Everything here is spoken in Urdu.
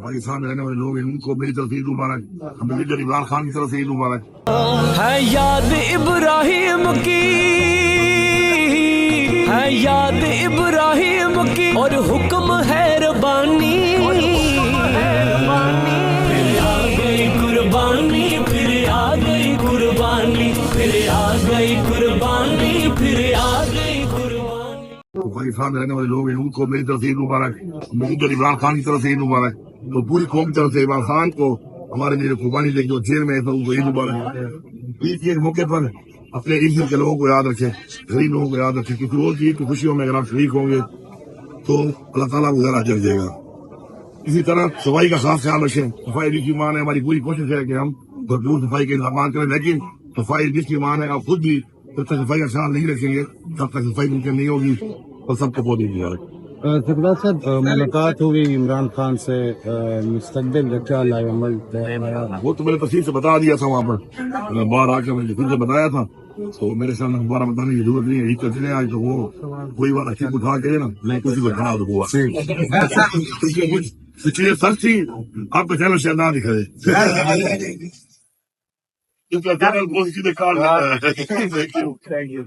پاکستان میں رہنے والے لوگ ہیں ان کو میری طرف سے عید مبارک، ہمیں لیڈر عمران خان کی طرف سے عید مبارک۔ ہے یاد ابراہیم کی، ہے یاد ابراہیم کی، اور حکم ہے ربانی، پھر آ گئی قربانی، پھر آ گئی قربانی، پھر آ گئی قربانی، پھر آ گئی قربانی۔ پاکستان میں رہنے والے لوگ ہیں ان کو میری طرف سے عید مبارک، ہمیں لیڈر عمران خان کی طرف سے عید مبارک۔ تو پوری قوم کی طرف سے عمران خان کو ہمارے لیے قربانی دے کے وہ جیل میں ہے تو ان کو عید مبارک۔ عید کے موقع پر اپنے عزت کے لوگوں کو یاد رکھیں، غریب لوگوں کو یاد رکھیں، کسی اور چیز کی خوشیوں میں اگر آپ شریک ہوں گے تو اللہ تعالیٰ کو ذرا جل جائے گا۔ اسی طرح صفائی کا خاص خیال رکھیں، صفائی جس کی مان ہے، ہماری پوری کوشش ہے کہ ہم بھرپور صفائی کے انتظامات کریں، لیکن صفائی جس کی مان ہے آپ خود بھی جب تک صفائی کا خیال نہیں رکھیں گے تب تک صفائی ممکن نہیں ہوگی اور سب کو بہت مبارک۔ سردار صاحب ملاقات ہوئی عمران خان سے، مستقبل کا کیا لائے عمل؟ وہ تو میں نے تفصیل سے بتا دیا تھا وہاں پر، باہر آ کر میں نے پھر سے بتایا تھا، تو میرے سامنے دوبارہ بتانے کی ضرورت نہیں ہے۔ عید کا دن ہے آج، تو وہ کوئی بات اچھی اٹھا کے نا میں کسی کو کھڑا ہوا چیزیں سچ تھی، آپ کا چینل شاید نہ دکھائے، اس کا چینل بہت سیدھے کاٹ دیتا ہے۔